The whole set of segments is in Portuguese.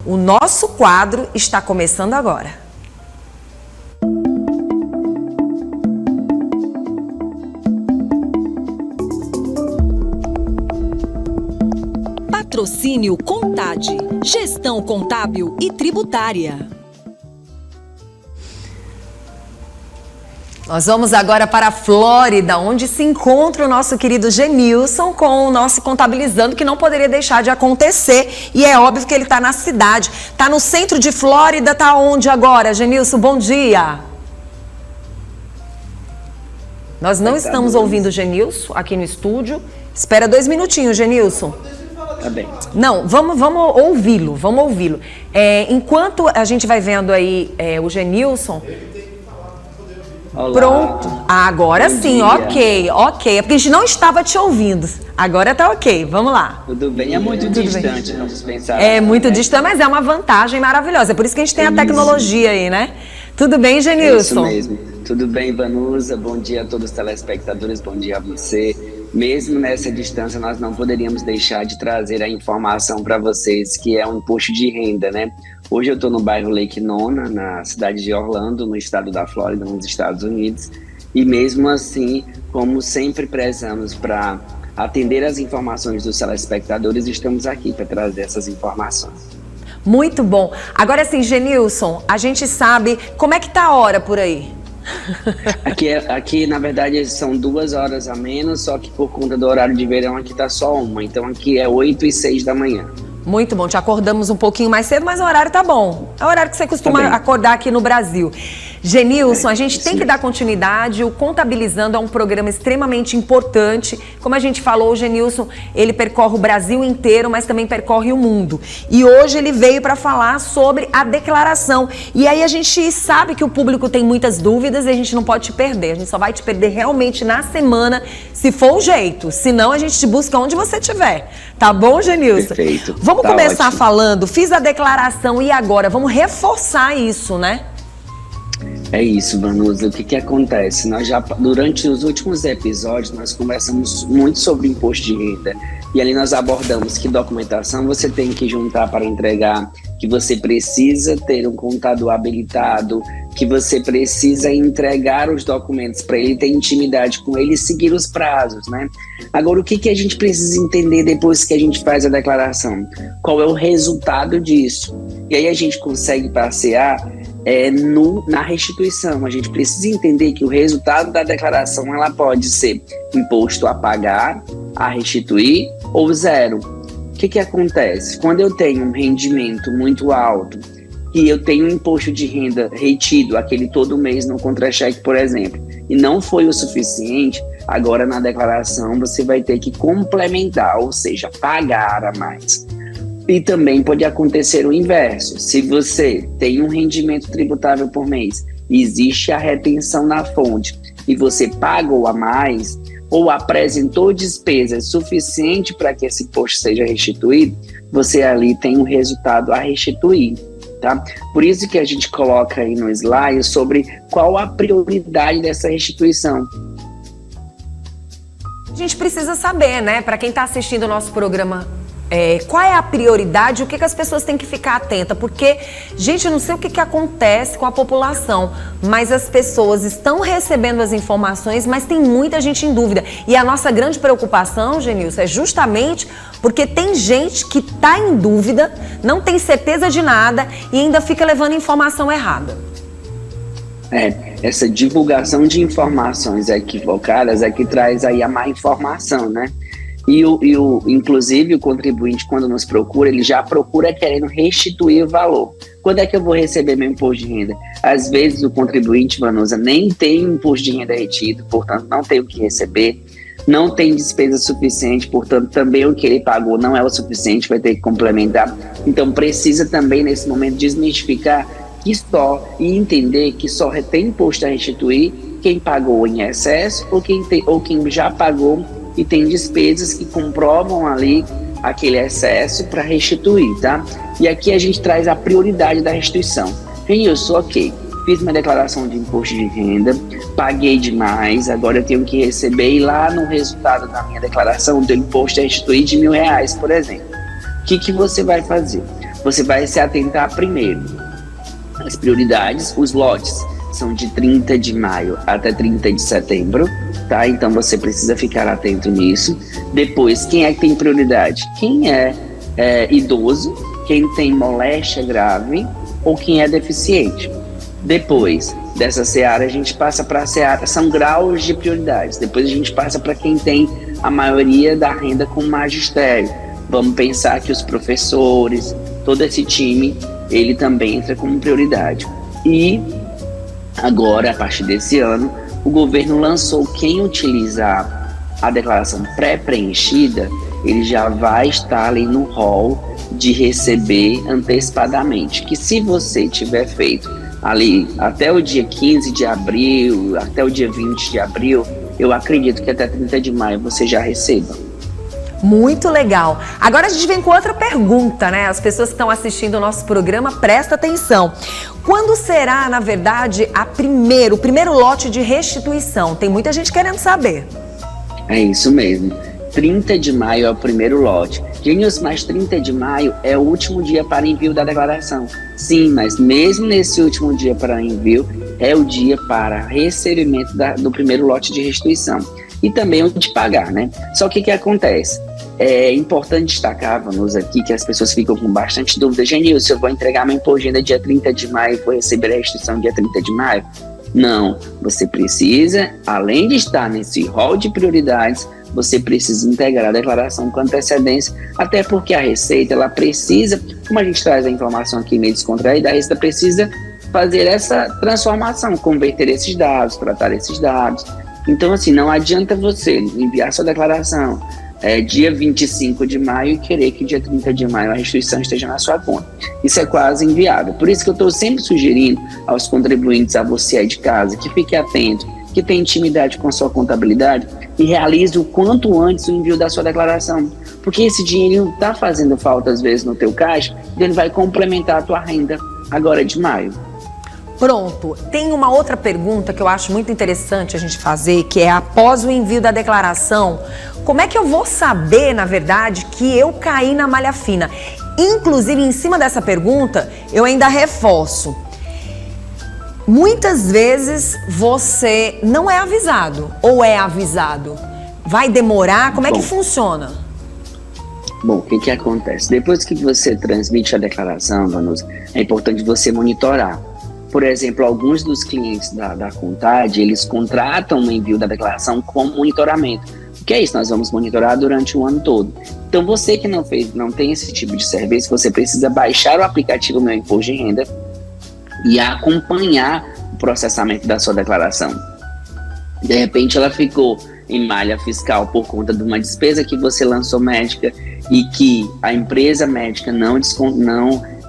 O nosso quadro está começando agora. Patrocínio Contade, gestão contábil e tributária. Nós vamos agora para a Flórida, onde se encontra o nosso querido Genilson com o nosso Contabilizando, que não poderia deixar de acontecer. E é óbvio que ele está na cidade. Está no centro de Flórida, está onde agora? Genilson, bom dia. Nós não estamos ouvindo o Genilson aqui no estúdio. Espera 2 minutinhos, Genilson. Tá bem. Não, vamos ouvi-lo, enquanto a gente vai vendo aí o Genilson... Olá. Pronto, agora Bom sim, dia. ok, é porque a gente não estava te ouvindo, agora tá ok, vamos lá. Tudo bem? É muito distante, vamos pensar. É muito distante, mas é uma vantagem maravilhosa, é por isso que a gente tem a tecnologia aí, né? Tudo bem, Genilson? É isso mesmo. Tudo bem, Vanusa? Bom dia a todos os telespectadores, bom dia a você. Mesmo nessa distância, nós não poderíamos deixar de trazer a informação para vocês, que é um imposto de renda, né? Hoje eu estou no bairro Lake Nona, na cidade de Orlando, no estado da Flórida, nos Estados Unidos. E mesmo assim, como sempre prezamos para atender as informações dos telespectadores, estamos aqui para trazer essas informações. Muito bom. Agora sim, Genilson, a gente sabe como é que tá a hora por aí? Aqui, na verdade, são 2 horas a menos, só que por conta do horário de verão aqui tá só 1. Então aqui é 8h06 da manhã. Muito bom, te acordamos um pouquinho mais cedo, mas o horário tá bom. É o horário que você costuma acordar aqui no Brasil. Genilson, a gente tem que dar continuidade. O Contabilizando é um programa extremamente importante. Como a gente falou, o Genilson, ele percorre o Brasil inteiro, mas também percorre o mundo. E hoje ele veio para falar sobre a declaração. E aí a gente sabe que o público tem muitas dúvidas e a gente não pode te perder. A gente só vai te perder realmente na semana, se for o jeito. Senão a gente te busca onde você estiver. Tá bom, Genilson? Perfeito. Vamos Tá começar ótimo. falando, fiz a declaração e agora? Vamos reforçar isso, né? É isso, Vanusa. O que acontece? Nós já, durante os últimos episódios, nós conversamos muito sobre imposto de renda. E ali nós abordamos que documentação você tem que juntar para entregar, que você precisa ter um contador habilitado, que você precisa entregar os documentos para ele ter intimidade com ele e seguir os prazos, né? Agora, o que a gente precisa entender depois que a gente faz a declaração? Qual é o resultado disso? E aí a gente consegue passear na restituição. A gente precisa entender que o resultado da declaração ela pode ser imposto a pagar, a restituir ou zero. O que acontece? Quando eu tenho um rendimento muito alto e eu tenho um imposto de renda retido, aquele todo mês no contra-cheque, por exemplo, e não foi o suficiente, agora na declaração você vai ter que complementar, ou seja, pagar a mais. E também pode acontecer o inverso. Se você tem um rendimento tributável por mês e existe a retenção na fonte e você pagou a mais ou apresentou despesas suficientes para que esse imposto seja restituído, você ali tem um resultado a restituir, tá? Por isso que a gente coloca aí no slide sobre qual a prioridade dessa restituição. A gente precisa saber, né, para quem está assistindo o nosso programa, qual é a prioridade, o que as pessoas têm que ficar atentas, porque, gente, eu não sei o que acontece com a população, mas as pessoas estão recebendo as informações, mas tem muita gente em dúvida. E a nossa grande preocupação, Genilson, é justamente porque tem gente que está em dúvida, não tem certeza de nada e ainda fica levando informação errada. Essa divulgação de informações equivocadas é que traz aí a má informação, né? Inclusive, o contribuinte, quando nos procura, ele já procura querendo restituir o valor. Quando é que eu vou receber meu imposto de renda? Às vezes, o contribuinte, Vanusa, nem tem imposto de renda retido, portanto, não tem o que receber, não tem despesa suficiente, portanto, também o que ele pagou não é o suficiente, vai ter que complementar. Então, precisa também, nesse momento, desmistificar e entender que só tem imposto a restituir quem pagou em excesso ou quem já pagou e tem despesas que comprovam ali aquele excesso para restituir, tá? E aqui a gente traz a prioridade da restituição. Genilson, ok, fiz minha declaração de imposto de renda, paguei demais, agora eu tenho que receber e lá no resultado da minha declaração do imposto a restituir de R$1.000, por exemplo. O que você vai fazer? você vai se atentar primeiro às prioridades. Os lotes são de 30 de maio até 30 de setembro, tá? Então você precisa ficar atento nisso. Depois, quem é que tem prioridade? Quem é idoso, quem tem moléstia grave ou quem é deficiente. Depois dessa seara, a gente passa para a seara, são graus de prioridades. Depois a gente passa para quem tem a maioria da renda com magistério. Vamos pensar que os professores, todo esse time, ele também entra como prioridade. E agora, a partir desse ano, o governo lançou quem utilizar a declaração pré-preenchida, ele já vai estar ali no rol de receber antecipadamente. Que se você tiver feito ali até o dia 15 de abril, até o dia 20 de abril, eu acredito que até 30 de maio você já receba. Muito legal. Agora a gente vem com outra pergunta, né? As pessoas que estão assistindo o nosso programa, presta atenção. Quando será, na verdade, o primeiro lote de restituição? Tem muita gente querendo saber. É isso mesmo. 30 de maio é o primeiro lote. Gênios, mas 30 de maio é o último dia para envio da declaração. Sim, mas mesmo nesse último dia para envio, é o dia para recebimento do primeiro lote de restituição. E também o de pagar, né? Só que o que acontece? É importante destacar, vamos aqui, que as pessoas ficam com bastante dúvida. Genil, se eu vou entregar minha imposto de renda dia 30 de maio e vou receber a restituição dia 30 de maio? Não, você precisa, além de estar nesse rol de prioridades, você precisa integrar a declaração com antecedência, até porque a Receita, ela precisa, como a gente traz a informação aqui meio descontraída, a Receita precisa fazer essa transformação, converter esses dados, tratar esses dados. Então, assim, não adianta você enviar sua declaração dia 25 de maio e querer que dia 30 de maio a restituição esteja na sua conta. Isso é quase inviável. Por isso que eu estou sempre sugerindo aos contribuintes, a você aí de casa, que fique atento, que tenha intimidade com a sua contabilidade e realize o quanto antes o envio da sua declaração. Porque esse dinheiro não está fazendo falta, às vezes, no teu caixa, e ele vai complementar a tua renda agora de maio. Pronto. Tem uma outra pergunta que eu acho muito interessante a gente fazer, que é após o envio da declaração, como é que eu vou saber, na verdade, que eu caí na malha fina? Inclusive, em cima dessa pergunta, eu ainda reforço. Muitas vezes você não é avisado ou é avisado. Vai demorar? Como é que funciona? Bom, o que acontece? Depois que você transmite a declaração, Vanusa, é importante você monitorar. Por exemplo, alguns dos clientes da Contade, eles contratam o envio da declaração como monitoramento. O que é isso? Nós vamos monitorar durante o ano todo. Então, você que não tem esse tipo de serviço, você precisa baixar o aplicativo Meu Imposto de Renda e acompanhar o processamento da sua declaração. De repente, ela ficou em malha fiscal por conta de uma despesa que você lançou médica e que a empresa médica não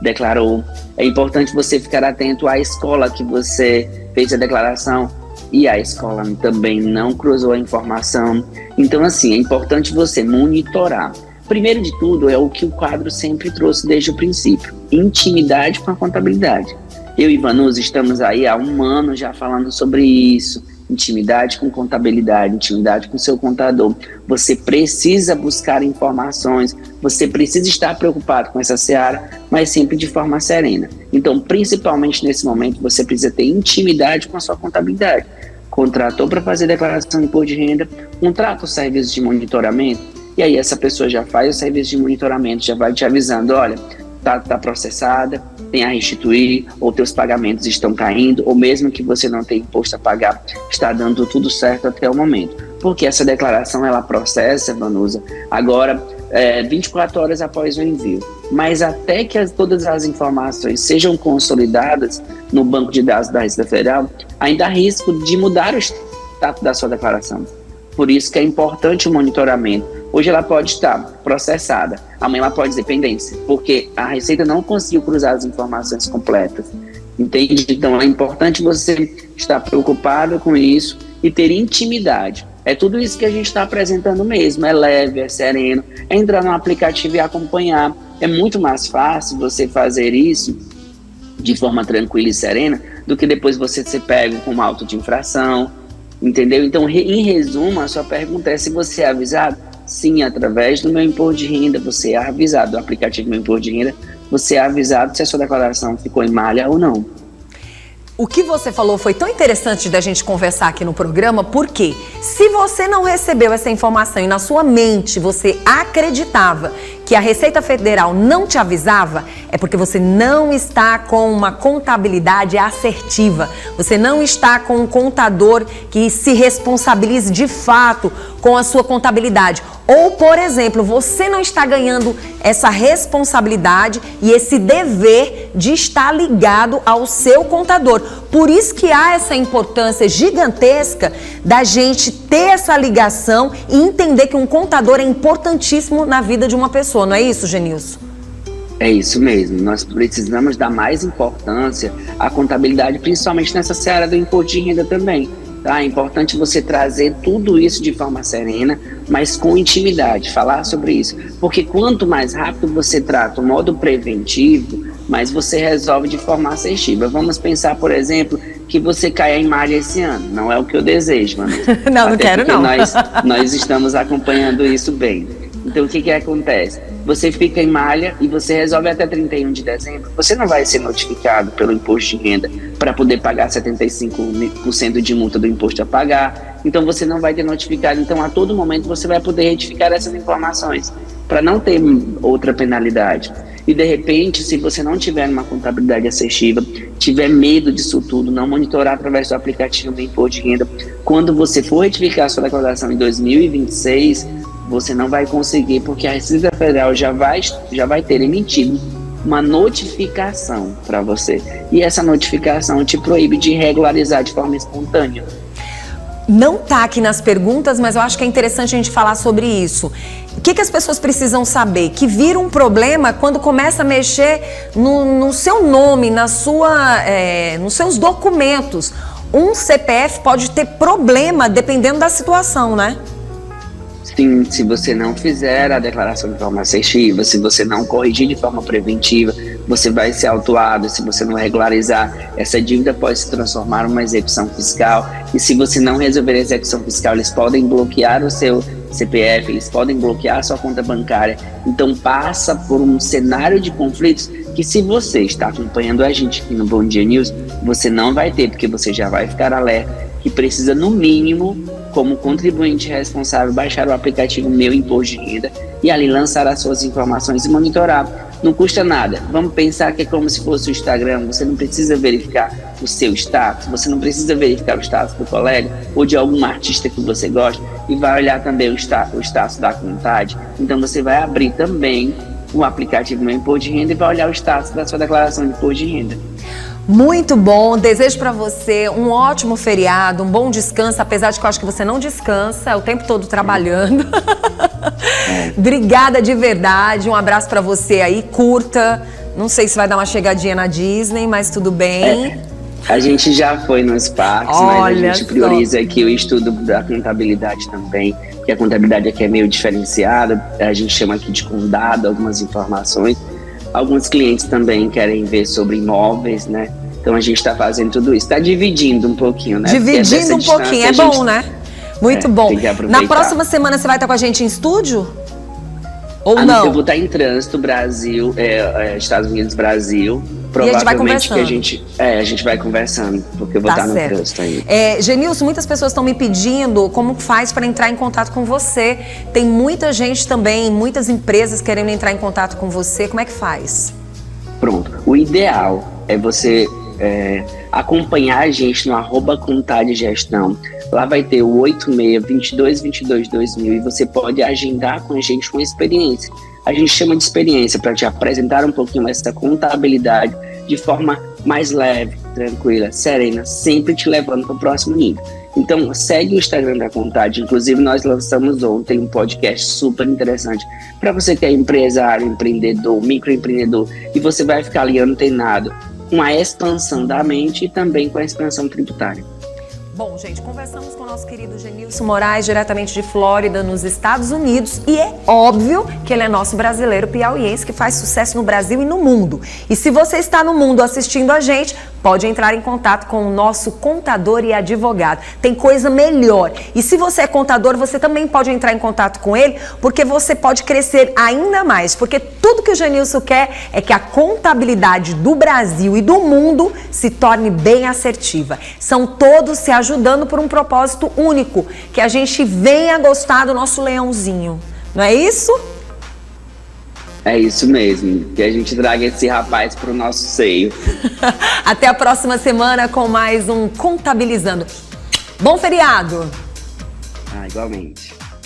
declarou. É importante você ficar atento à escola que você fez a declaração e a escola também não cruzou a informação. Então, assim, é importante você monitorar. Primeiro de tudo, é o que o quadro sempre trouxe desde o princípio: intimidade com a contabilidade. Eu e Vanusa estamos aí há 1 ano já falando sobre isso. Intimidade com contabilidade, intimidade com seu contador. Você precisa buscar informações, você precisa estar preocupado com essa seara, mas sempre de forma serena. Então, principalmente nesse momento, você precisa ter intimidade com a sua contabilidade. Contratou para fazer declaração de imposto de renda, contrata o serviço de monitoramento, e aí essa pessoa já faz o serviço de monitoramento, já vai te avisando: olha, tá processada, tem a restituir, ou teus pagamentos estão caindo, ou mesmo que você não tenha imposto a pagar, está dando tudo certo até o momento. Porque essa declaração, ela processa, Vanusa, agora 24 horas após o envio. Mas até que todas as informações sejam consolidadas no banco de dados da Receita Federal, ainda há risco de mudar o status da sua declaração. Por isso que é importante o monitoramento. Hoje ela pode estar processada, amanhã ela pode dizer pendência, porque a Receita não conseguiu cruzar as informações completas. Entende? Então é importante você estar preocupado com isso e ter intimidade. É tudo isso que a gente está apresentando mesmo, é leve, é sereno, é entrar no aplicativo e acompanhar. É muito mais fácil você fazer isso de forma tranquila e serena do que depois você ser pego com uma auto de infração, entendeu? Então, em resumo, a sua pergunta é se você é avisado. Sim, através do Meu Imposto de Renda, você é avisado. O aplicativo Meu Imposto de Renda, você é avisado se a sua declaração ficou em malha ou não. O que você falou foi tão interessante da gente conversar aqui no programa, porque se você não recebeu essa informação e na sua mente você acreditava que a Receita Federal não te avisava, é porque você não está com uma contabilidade assertiva. Você não está com um contador que se responsabilize de fato com a sua contabilidade. Ou, por exemplo, você não está ganhando essa responsabilidade e esse dever de estar ligado ao seu contador. Por isso que há essa importância gigantesca da gente ter essa ligação e entender que um contador é importantíssimo na vida de uma pessoa. Não é isso, Genilson? É isso mesmo, nós precisamos dar mais importância à contabilidade, principalmente nessa seara do imposto de renda também. Tá? É importante você trazer tudo isso de forma serena, mas com intimidade, falar sobre isso. Porque quanto mais rápido você trata o modo preventivo, mais você resolve de forma assertiva. Vamos pensar, por exemplo, que você caia em malha esse ano. Não é o que eu desejo, mano. Não quero não. Nós estamos acompanhando isso bem. Então, o que acontece? Você fica em malha e você resolve até 31 de dezembro. Você não vai ser notificado pelo imposto de renda para poder pagar 75% de multa do imposto a pagar. Então, você não vai ter notificado. Então, a todo momento, você vai poder retificar essas informações para não ter outra penalidade. E, de repente, se você não tiver uma contabilidade assertiva, tiver medo disso tudo, não monitorar através do aplicativo do imposto de renda, quando você for retificar a sua declaração em 2026, você não vai conseguir, porque a Receita Federal já vai ter emitido uma notificação para você. E essa notificação te proíbe de regularizar de forma espontânea. Não está aqui nas perguntas, mas eu acho que é interessante a gente falar sobre isso. O que as pessoas precisam saber? Que vira um problema quando começa a mexer no seu nome, nos seus documentos. Um CPF pode ter problema dependendo da situação, né? Sim, se você não fizer a declaração de forma assertiva, se você não corrigir de forma preventiva, você vai ser autuado. Se você não regularizar, essa dívida pode se transformar em uma execução fiscal. E se você não resolver a execução fiscal, eles podem bloquear o seu CPF, eles podem bloquear a sua conta bancária. Então passa por um cenário de conflitos que, se você está acompanhando a gente aqui no Bom Dia News, você não vai ter, porque você já vai ficar alerta que precisa, no mínimo, como contribuinte responsável, baixar o aplicativo Meu Imposto de Renda e ali lançar as suas informações e monitorar. Não custa nada. Vamos pensar que é como se fosse o Instagram. Você não precisa verificar o seu status, você não precisa verificar o status do colega ou de algum artista que você gosta, e vai olhar também o status da Contade. Então você vai abrir também o aplicativo Meu Imposto de Renda e vai olhar o status da sua declaração de imposto de renda. Muito bom, desejo para você um ótimo feriado, um bom descanso, apesar de que eu acho que você não descansa, é o tempo todo trabalhando. Obrigada de verdade, um abraço para você aí, curta, não sei se vai dar uma chegadinha na Disney, mas tudo bem. A gente já foi nos parques, mas a gente prioriza aqui o estudo da contabilidade também, porque a contabilidade aqui é meio diferenciada, a gente chama aqui de condado algumas informações. Alguns clientes também querem ver sobre imóveis, né? Então a gente está fazendo tudo isso. Está dividindo um pouquinho, né? Dividindo um pouquinho, é bom, né? Muito bom. Na próxima semana você vai estar com a gente em estúdio? Ou não? Eu vou estar em trânsito, Brasil, Estados Unidos, Brasil. E a gente vai conversando. A gente vai conversando, porque eu vou estar no trânsito aí. Genilson, muitas pessoas estão me pedindo como faz para entrar em contato com você. Tem muita gente também, muitas empresas querendo entrar em contato com você. Como é que faz? Pronto. O ideal é você acompanhar a gente no @ContadeGestão. Lá vai ter o 86-2222-2000 e você pode agendar com a gente uma experiência. A gente chama de experiência para te apresentar um pouquinho essa contabilidade de forma mais leve, tranquila, serena, sempre te levando para o próximo nível. Então, segue o Instagram da Contade. Inclusive, nós lançamos ontem um podcast super interessante para você que é empresário, empreendedor, microempreendedor, e você vai ficar ali antenado com a expansão da mente e também com a expansão tributária. Bom, gente, conversamos com o nosso querido Genilson Moraes, diretamente de Flórida, nos Estados Unidos. E é óbvio que ele é nosso brasileiro piauiense, que faz sucesso no Brasil e no mundo. E se você está no mundo assistindo a gente, pode entrar em contato com o nosso contador e advogado. Tem coisa melhor. E se você é contador, você também pode entrar em contato com ele, porque você pode crescer ainda mais. Porque tudo que o Genilson quer é que a contabilidade do Brasil e do mundo se torne bem assertiva. São todos se ajudando por um propósito único, que a gente venha gostar do nosso leãozinho. Não é isso? É isso mesmo, que a gente traga esse rapaz pro nosso seio. Até a próxima semana com mais um Contabilizando. Bom feriado! Igualmente.